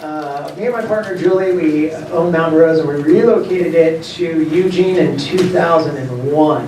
Me and my partner Julie, we own Mountain Rose, and we relocated it to Eugene in 2001.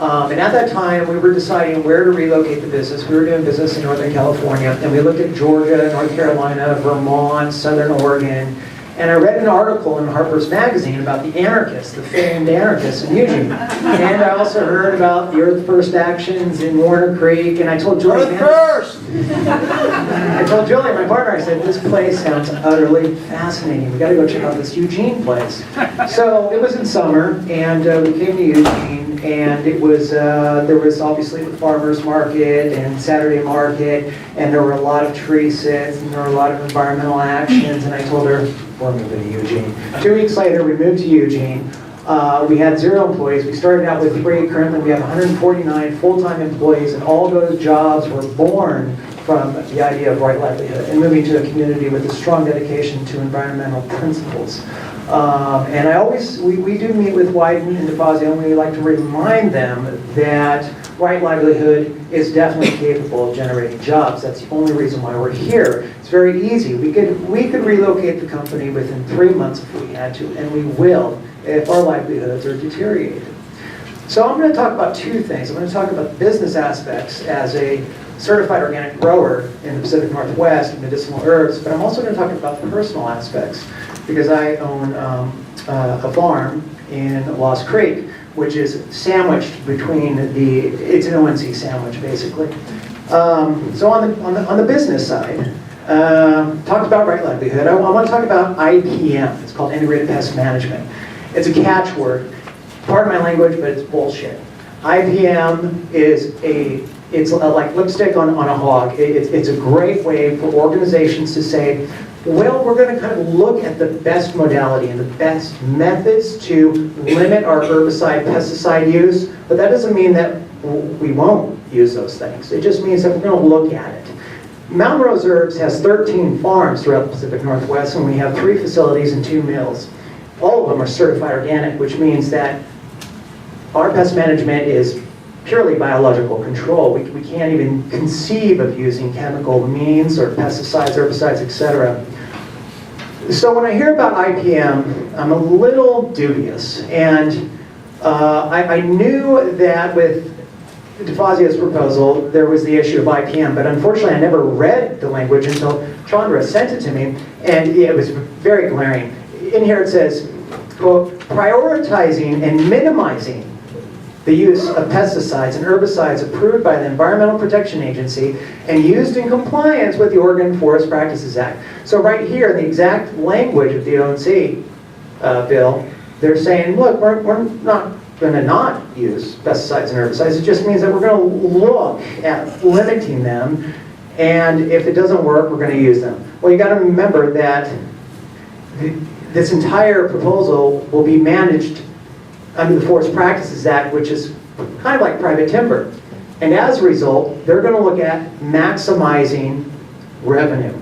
And at that time, we were deciding where to relocate the business. We were doing business in Northern California, and we looked at Georgia, North Carolina, Vermont, Southern Oregon. And I read an article in Harper's Magazine about the anarchists, the famed anarchists in Eugene. And I also heard about the Earth First actions in Warner Creek, and I told Julie, Earth First! I told Julie, my partner, I said, this place sounds utterly fascinating. We got to go check out this Eugene place. So it was in summer, and we came to Eugene, and it was there was obviously the farmers market and Saturday market, and there were a lot of tree sits, and there were a lot of environmental actions. And I told her, we're moving to Eugene. 2 weeks later, we moved to Eugene. We had 0 employees. We started out with 3. Currently, we have 149 full-time employees, and all those jobs were born from the idea of right livelihood and moving to a community with a strong dedication to environmental principles. And we do meet with Wyden and DeFazio, and we like to remind them that right livelihood is definitely capable of generating jobs. That's the only reason why we're here. It's very easy. We could relocate the company within 3 months if we had to, and we will if our livelihoods are deteriorated. So I'm going to talk about 2 things. I'm going to talk about the business aspects as a certified organic grower in the Pacific Northwest of medicinal herbs, but I'm also going to talk about the personal aspects because I own a farm in Lost Creek, which is sandwiched between it's an ONC sandwich basically. So on the business side, talked about right livelihood. I want to talk about IPM. It's called Integrated Pest Management. It's a catchword. Pardon my language, but it's bullshit. IPM it's like lipstick on a hog. It's a great way for organizations to say, well, we're going to kind of look at the best modality and the best methods to limit our herbicide, pesticide use, but that doesn't mean that we won't use those things. It just means that we're going to look at it. Mountain Rose Herbs has 13 farms throughout the Pacific Northwest, and we have 3 facilities and 2 mills. All of them are certified organic, which means that our pest management is purely biological control. We can't even conceive of using chemical means or pesticides, herbicides, etc. So when I hear about IPM, I'm a little dubious. And I knew that with DeFazio's proposal, there was the issue of IPM, but unfortunately I never read the language until Chandra sent it to me, and it was very glaring. In here it says, quote, prioritizing and minimizing the use of pesticides and herbicides approved by the Environmental Protection Agency and used in compliance with the Oregon Forest Practices Act. So right here, in the exact language of the ONC bill, they're saying, look, we're not going to not use pesticides and herbicides. It just means that we're going to look at limiting them, and if it doesn't work, we're going to use them. Well, you got to remember that this entire proposal will be managed under the Forest Practices Act, which is kind of like private timber. And as a result, they're going to look at maximizing revenue.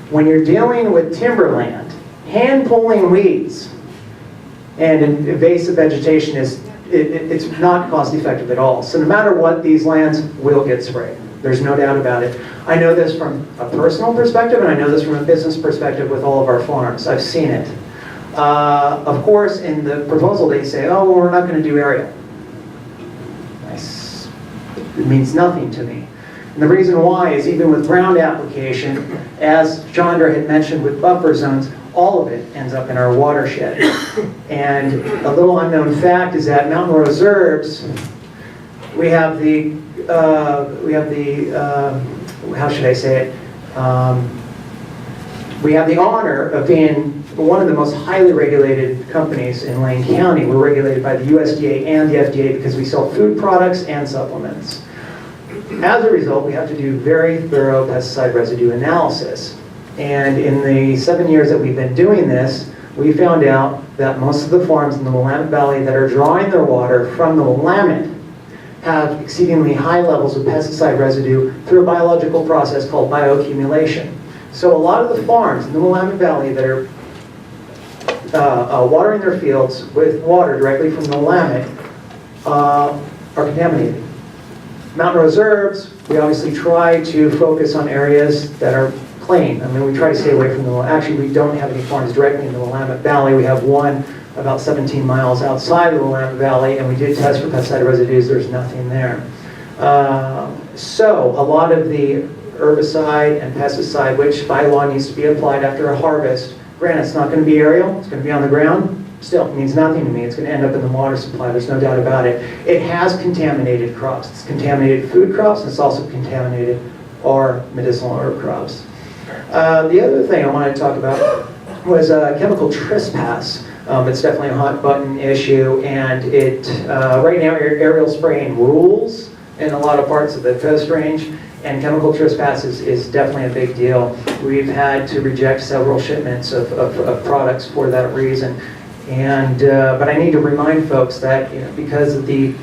When you're dealing with timberland, hand-pulling weeds and invasive vegetation it's not cost-effective at all. So no matter what, these lands will get sprayed. There's no doubt about it. I know this from a personal perspective, and I know this from a business perspective with all of our farms. I've seen it. Of course, in the proposal they say, oh, well, we're not going to do area. Nice. It means nothing to me. And the reason why is even with ground application, as Chandra had mentioned with buffer zones, all of it ends up in our watershed. And a little unknown fact is that Mountain Rose Herbs, we have the how should I say it? We have the honor of being one of the most highly regulated companies in Lane County. We're regulated by the USDA and the FDA because we sell food products and supplements. As a result, we have to do very thorough pesticide residue analysis. And in the 7 years that we've been doing this, we found out that most of the farms in the Willamette Valley that are drawing their water from the Willamette have exceedingly high levels of pesticide residue through a biological process called bioaccumulation. So a lot of the farms in the Willamette Valley that are watering their fields with water directly from the Willamette are contaminated. Mountain Rose Herbs, we obviously try to focus on areas that are clean. I mean, we try to stay away from actually we don't have any farms directly in the Willamette Valley. We have one about 17 miles outside of the Willamette Valley, and we did test for pesticide residues. There's nothing there. So a lot of the herbicide and pesticide, which by law needs to be applied after a harvest, granted, it's not going to be aerial, it's going to be on the ground. Still, it means nothing to me. It's going to end up in the water supply. There's no doubt about it. It has contaminated crops. It's contaminated food crops, and it's also contaminated our medicinal herb crops. The other thing I wanted to talk about was chemical trespass. It's definitely a hot button issue, and it right now aerial spraying rules in a lot of parts of the Coast Range, and chemical trespass is definitely a big deal. We've had to reject several shipments of products for that reason. And but I need to remind folks that because of the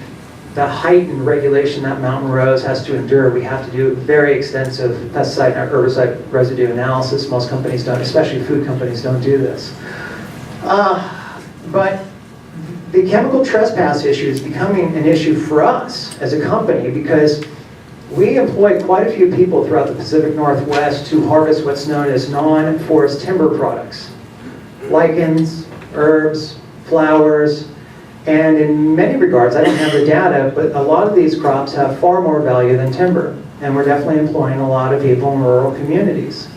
heightened regulation that Mountain Rose has to endure, we have to do very extensive pesticide and herbicide residue analysis. Most companies don't, especially food companies, don't do this. But the chemical trespass issue is becoming an issue for us as a company because we employ quite a few people throughout the Pacific Northwest to harvest what's known as non-forest timber products. Lichens, herbs, flowers, and in many regards, I don't have the data, but a lot of these crops have far more value than timber, and we're definitely employing a lot of people in rural communities.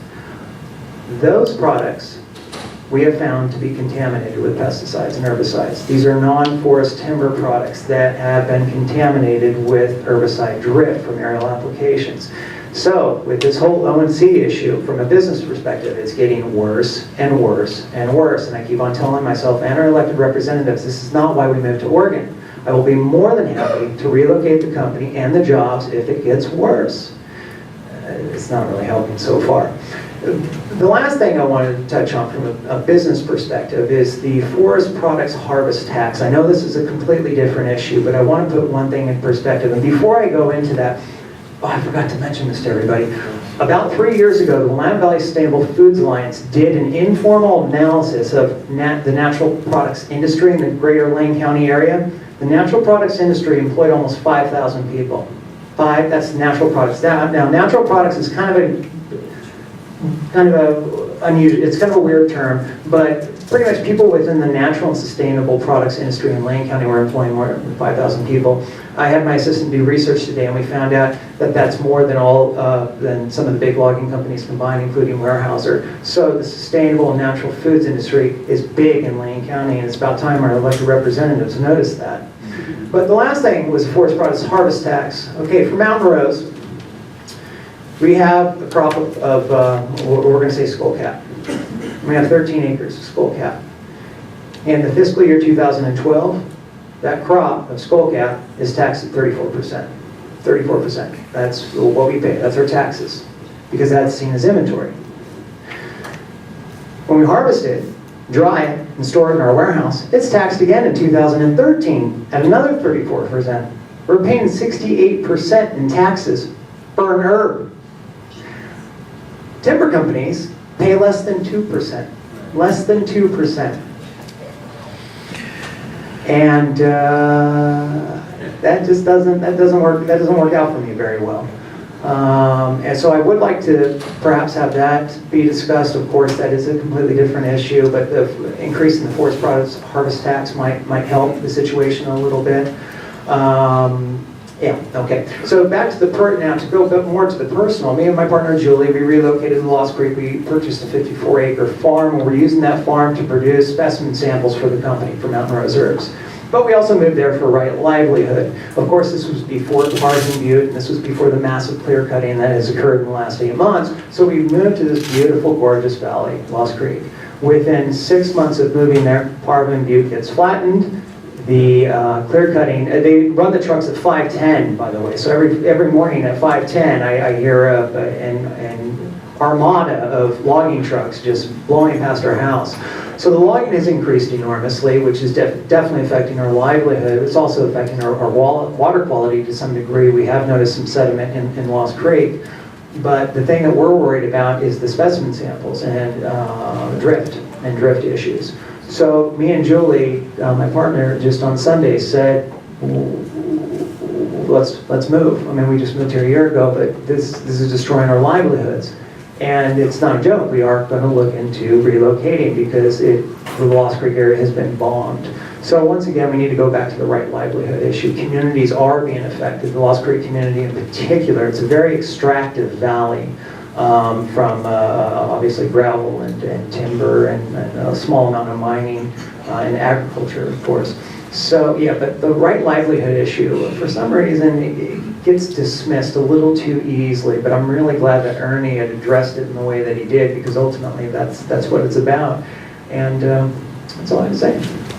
Those products we have found to be contaminated with pesticides and herbicides. These are non-forest timber products that have been contaminated with herbicide drift from aerial applications. So, with this whole O&C issue, from a business perspective, it's getting worse and worse and worse. And I keep on telling myself and our elected representatives, this is not why we moved to Oregon. I will be more than happy to relocate the company and the jobs if it gets worse. It's not really helping so far. The last thing I wanted to touch on from a business perspective is the forest products harvest tax. I know this is a completely different issue, but I want to put one thing in perspective. And before I go into that, I forgot to mention this to everybody. About 3 years ago, the Willamette Valley Sustainable Foods Alliance did an informal analysis of the natural products industry in the greater Lane County area. The natural products industry employed almost 5,000 people. That's natural products. Now, natural products is kind of a unusual, it's kind of a weird term, but pretty much people within the natural and sustainable products industry in Lane County were employing more than 5,000 people. I had my assistant do research today, and we found out that that's more than than some of the big logging companies combined, including Weyerhaeuser. So the sustainable and natural foods industry is big in Lane County, and it's about time our elected representatives noticed that. But the last thing was forest products harvest tax. Okay, for Mountain Rose, we have a crop of we're going to say skullcap. We have 13 acres of skullcap. In the fiscal year 2012, that crop of skullcap is taxed at 34%. 34%. That's what we pay. That's our taxes, because that's seen as inventory. When we harvest it, dry it, and store it in our warehouse, it's taxed again in 2013 at another 34%. We're paying 68% in taxes for an herb. Timber companies pay less than 2%. Less than 2%. And that doesn't work out for me very well. And so I would like to perhaps have that be discussed. Of course, that is a completely different issue, but the increase in the forest products harvest tax might help the situation a little bit. Yeah, okay. So back to now to go a bit more to the personal, me and my partner Julie, we relocated to Lost Creek. We purchased a 54-acre farm, and we're using that farm to produce specimen samples for the company, for Mountain Rose Herbs. But we also moved there for right livelihood. Of course, this was before the Tarzan Butte, and this was before the massive clear cutting that has occurred in the last 8 months. So we moved to this beautiful, gorgeous valley, Lost Creek. Within 6 months of moving there, Tarzan Butte gets flattened. The clear cutting, they run the trucks at 5:10, by the way. So every morning at 5:10, I hear an armada of logging trucks just blowing past our house. So the logging has increased enormously, which is definitely affecting our livelihood. It's also affecting our water quality to some degree. We have noticed some sediment in Lost Creek. But the thing that we're worried about is the specimen samples and drift issues. So me and Julie, my partner, just on Sunday said, let's move. I mean, we just moved here a year ago, but this is destroying our livelihoods. And it's not a joke. We are going to look into relocating because the Lost Creek area has been bombed. So once again, we need to go back to the right livelihood issue. Communities are being affected. The Lost Creek community in particular, it's a very extractive valley from obviously gravel and timber and a small amount of mining and agriculture, of course. So yeah, but the right livelihood issue, for some reason, it gets dismissed a little too easily, but I'm really glad that Ernie had addressed it in the way that he did, because ultimately that's what it's about. And that's all I have to say.